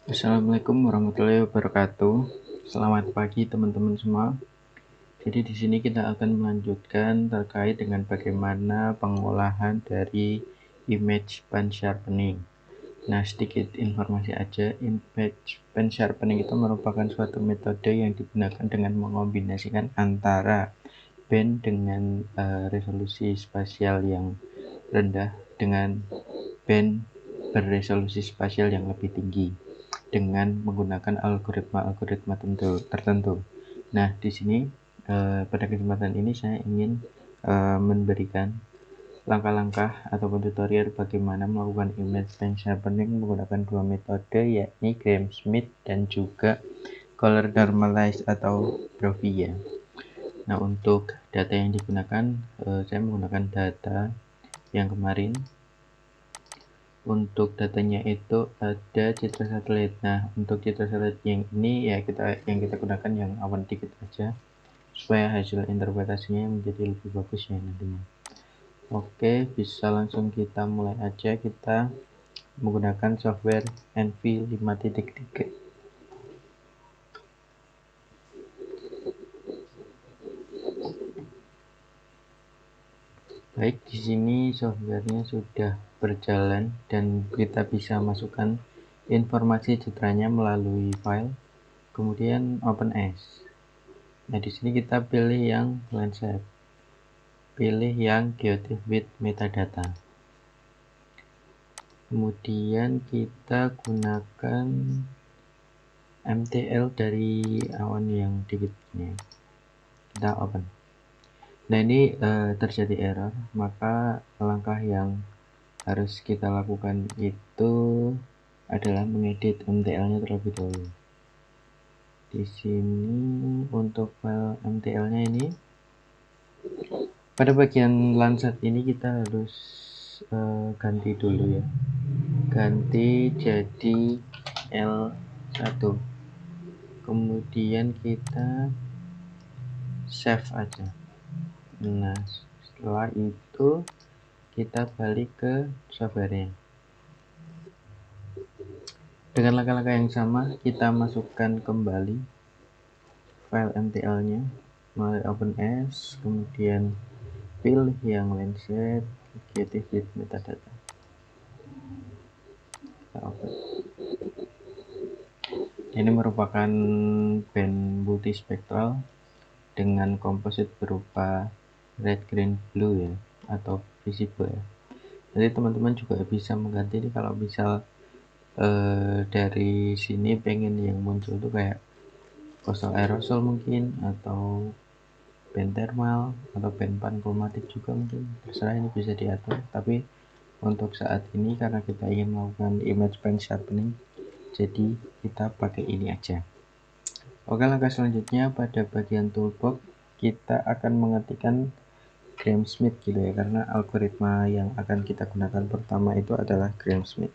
Assalamualaikum warahmatullahi wabarakatuh. Selamat pagi teman-teman semua. Jadi di sini kita akan melanjutkan terkait dengan bagaimana pengolahan dari image pen sharpening. Nah, sedikit informasi aja, image pen sharpening itu merupakan suatu metode yang digunakan dengan mengombinasikan antara pen dengan resolusi spasial yang rendah dengan pen berresolusi spasial yang lebih tinggi dengan menggunakan algoritma tertentu. Nah, di sini pada kesempatan ini saya ingin memberikan langkah-langkah ataupun tutorial bagaimana melakukan image pen sharpening menggunakan dua metode, yakni Graham Smith dan juga color normalize atau Brovia. Nah, untuk data yang digunakan, saya menggunakan data yang kemarin. Untuk datanya itu ada citra satelit. Nah, untuk citra satelit yang ini ya yang kita gunakan yang awan dikit aja supaya hasil interpretasinya menjadi lebih bagus ya nantinya. Oke, bisa langsung kita mulai aja. Kita menggunakan software NV 5.3. Baik, di sini softwarenya sudah berjalan dan kita bisa masukkan informasi citranya melalui file, kemudian open as. Nah, di sini kita pilih yang landscape, pilih yang geotiff with metadata. Kemudian kita gunakan MTL dari awan yang dikit ini. Kita open. Nah, ini terjadi error, maka langkah yang harus kita lakukan itu adalah mengedit MTL-nya terlebih dahulu. Di sini untuk file MTL-nya ini, pada bagian Landsat ini kita harus ganti dulu ya, ganti jadi L1, kemudian kita save aja. Nah, setelah itu kita balik ke softwarenya. Dengan langkah-langkah yang sama, kita masukkan kembali file MTL-nya melalui open as, kemudian pilih yang landscape, geotiff with metadata. Ini merupakan band multispektral dengan komposit berupa red, green, blue ya, atau visible ya. Jadi teman-teman juga bisa mengganti ini kalau misal dari sini pengen yang muncul tuh kayak coastal aerosol mungkin, atau band thermal, atau band pankromatik juga mungkin, terserah, ini bisa diatur. Tapi untuk saat ini karena kita ingin melakukan image pen sharpening, jadi kita pakai ini aja. Oke, langkah selanjutnya pada bagian toolbox kita akan mengetikkan Graham Smith gitu ya, karena algoritma yang akan kita gunakan pertama itu adalah Graham Smith.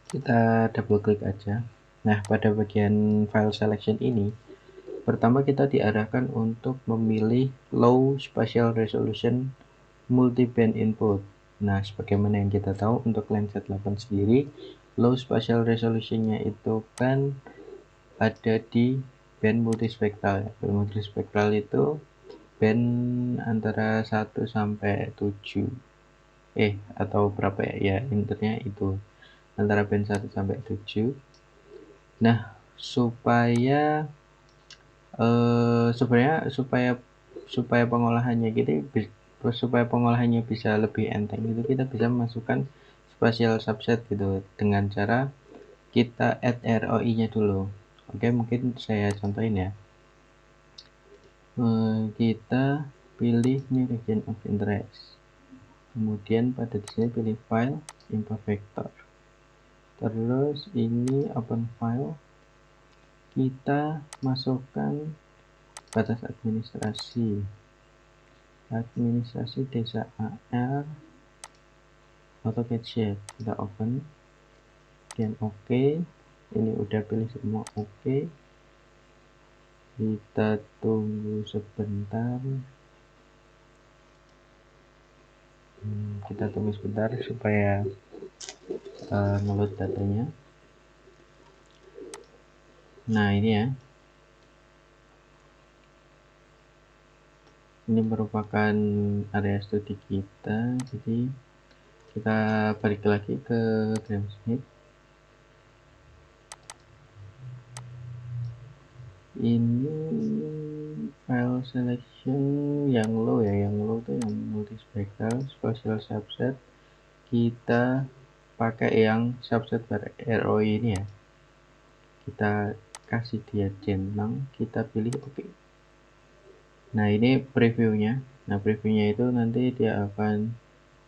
Kita double klik aja. Nah, pada bagian file selection ini, pertama kita diarahkan untuk memilih low spatial resolution multi-band input. Nah, sebagaimana yang kita tahu untuk Landsat 8 sendiri, low spatial resolution-nya itu kan ada di band multispektral ya. Band multispektral itu band antara 1 sampai 7. Atau berapa ya? Ya, intinya itu antara band 1 sampai 7. Nah, sebenarnya supaya pengolahannya gitu, supaya pengolahannya bisa lebih enteng gitu, kita bisa masukkan spatial subset gitu dengan cara kita add ROI-nya dulu. Oke, mungkin saya contohin ya. Kita pilih new region of interest, kemudian pada di sini pilih file, import vector, terus ini open file, kita masukkan batas administrasi desa AR AutoCAD shape, kita open dan oke. Ini udah pilih semua oke. Kita tunggu sebentar. Kita tunggu sebentar supaya ngeload datanya. Nah ini ya, ini merupakan area studi kita. Jadi kita balik lagi ke Gramsmith. Ini file selection yang low ya, yang low tuh yang multispectral spatial subset. Kita pakai yang subset bar ROI ini ya, kita kasih dia gen 6, kita pilih OK. Nah ini previewnya. Nah previewnya itu nanti dia akan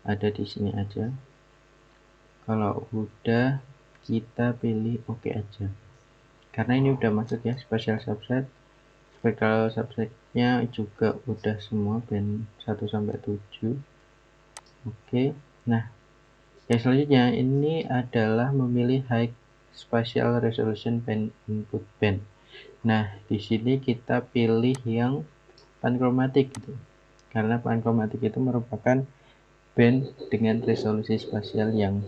ada di sini aja. Kalau udah kita pilih OK aja, karena ini udah masuk ya spatial subset. Spectral subsetnya juga udah semua band 1 sampai 7. Oke. Nah yang selanjutnya ini adalah memilih high spatial resolution band input band. Nah di sini kita pilih yang panchromatic gitu, karena panchromatic itu merupakan band dengan resolusi spasial yang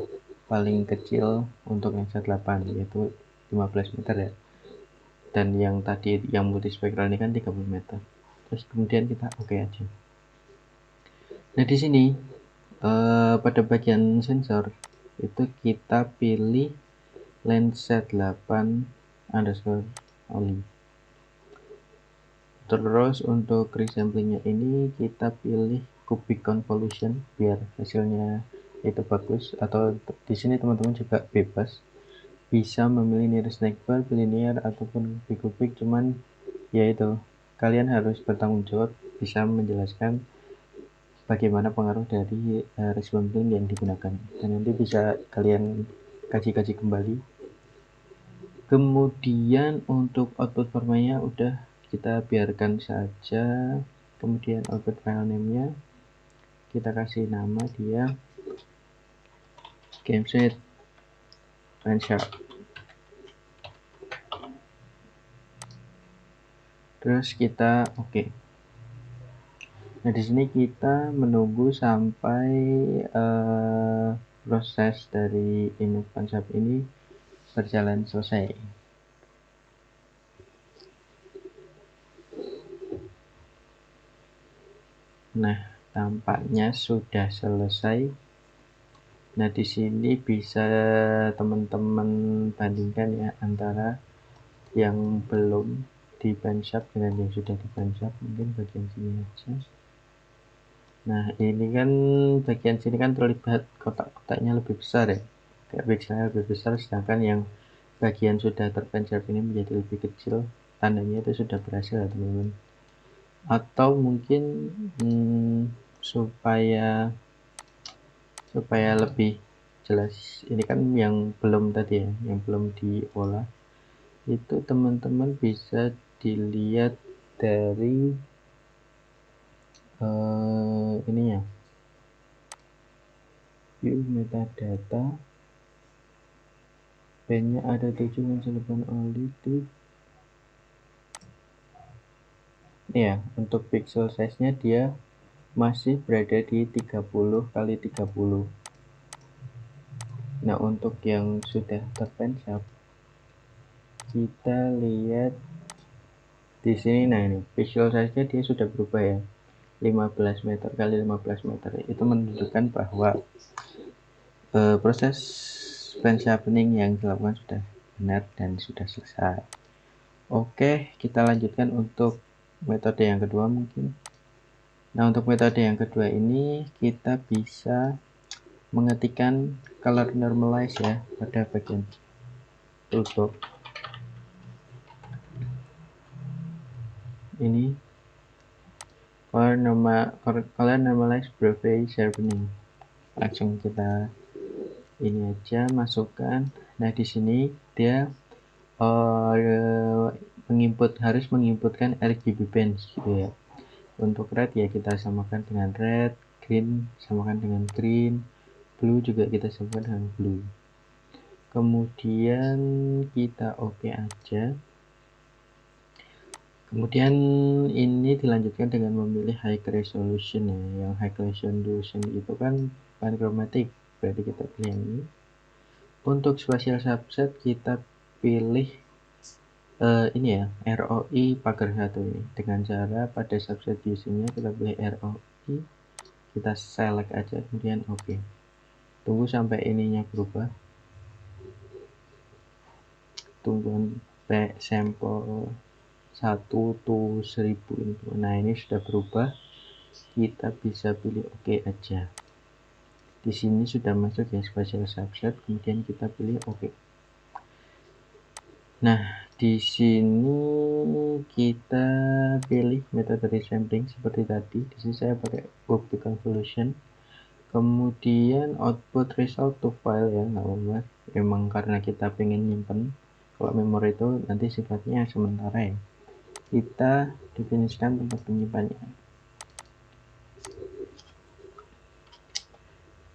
paling kecil untuk NC8, yaitu 15 meter ya, dan yang tadi yang multispektral ini kan 30 meter. Terus kemudian kita OK aja. Nah di sini pada bagian sensor itu kita pilih Landsat 8 underscore only. Terus untuk resamplingnya ini kita pilih cubic convolution biar hasilnya itu bagus, atau di sini teman-teman juga bebas bisa memilih nearest neighbor, linear ataupun kubik, cuman yaitu kalian harus bertanggung jawab bisa menjelaskan bagaimana pengaruh dari resampling yang digunakan, dan nanti bisa kalian kaji-kaji kembali. Kemudian untuk output formanya udah kita biarkan saja. Kemudian output file name-nya kita kasih nama dia Gramsmith Penshap. Terus kita OK. Nah di sini kita menunggu sampai proses dari image Penshap ini berjalan selesai. Nah tampaknya sudah selesai. Nah di sini bisa teman-teman bandingkan ya antara yang belum di Penshap dengan yang sudah di Penshap. Mungkin bagian sini aja. Nah ini kan bagian sini kan terlihat kotak-kotaknya lebih besar ya, kayak pixelnya lebih besar, sedangkan yang bagian sudah terpencil ini menjadi lebih kecil. Tandanya itu sudah berhasil ya teman-teman. Atau mungkin supaya lebih jelas, ini kan yang belum tadi ya, yang belum diolah, itu teman-teman bisa dilihat dari ininya, view metadata, bandnya ada 7 mencelupan only to ya. Untuk pixel size nya dia masih berada di 30 kali 30. Nah untuk yang sudah terpencap kita lihat di sini. Nah ini pixel size nya dia sudah berubah ya, 15 meter kali 15 meter. Itu menunjukkan bahwa proses pensharpening yang dilakukan sudah benar dan sudah selesai. Oke, kita lanjutkan untuk metode yang kedua mungkin. Nah untuk metode yang kedua ini kita bisa mengetikkan color normalize ya pada bagian toolbox ini, color normalize Brovay sharpening. Langsung kita ini aja masukkan. Nah di sini dia harus menginputkan RGB bands gitu ya. Untuk red ya kita samakan dengan red, green samakan dengan green, blue juga kita samakan dengan blue. Kemudian kita OK aja. Kemudian ini dilanjutkan dengan memilih high resolution ya. Yang high resolution itu kan panchromatic, berarti kita pilih yang ini. Untuk spatial subset kita pilih ini ya, ROI pagar 1 ini dengan cara pada subset using-nya kita pilih ROI, kita select aja kemudian oke. Tunggu sampai ininya berubah, tunggu sampai sampel 1 to 1000 ini. Nah ini sudah berubah, kita bisa pilih oke aja. Di sini sudah masuk ya spatial subset, kemudian kita pilih oke. Nah di sini kita pilih metode resampling seperti tadi. Di sini saya pakai Optic Convolution. Kemudian output result to file ya, nggak apa-apa. Emang karena kita pengen nyimpen. Kalau memori itu nanti sifatnya sementara ya. Kita definisikan tempat penyimpannya.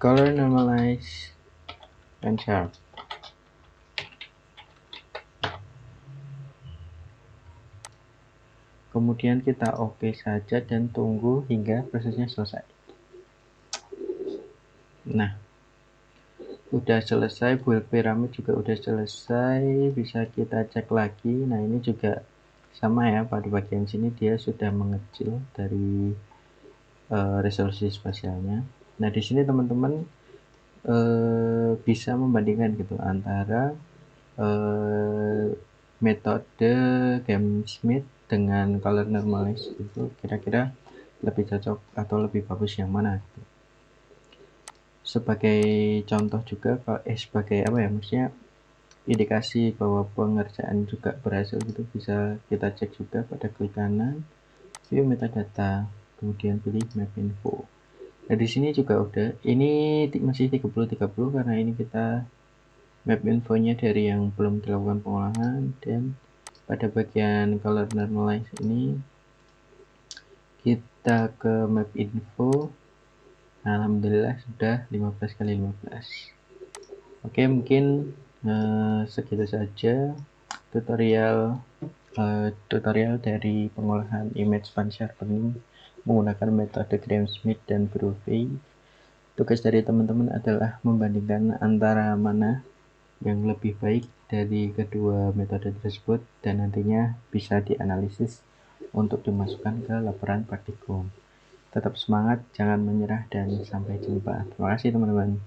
Color normalize and sharp. Kemudian kita oke saja dan tunggu hingga prosesnya selesai. Nah, udah selesai, build pyramid juga udah selesai, bisa kita cek lagi. Nah ini juga sama ya, pada bagian sini dia sudah mengecil dari resolusi spasialnya. Nah di sini teman-teman bisa membandingkan gitu antara metode GameSmith dengan color normalize itu kira-kira lebih cocok atau lebih bagus yang mana gitu. Sebagai contoh juga sebagai apa ya, maksudnya indikasi bahwa pengerjaan juga berhasil gitu, bisa kita cek juga pada klik kanan view metadata, kemudian pilih map info. Nah di sini juga udah, ini masih 30-30 karena ini kita map infonya dari yang belum dilakukan pengolahan. Dan pada bagian color normalize ini kita ke map info, alhamdulillah sudah 15x15. Oke, mungkin segitu saja tutorial dari pengolahan image pan sharpening menggunakan metode GameSmith dan Brovie. Tugas dari teman-teman adalah membandingkan antara mana yang lebih baik dari kedua metode tersebut dan nantinya bisa dianalisis untuk dimasukkan ke laporan praktikum. Tetap semangat, jangan menyerah, dan sampai jumpa. Terima kasih teman-teman.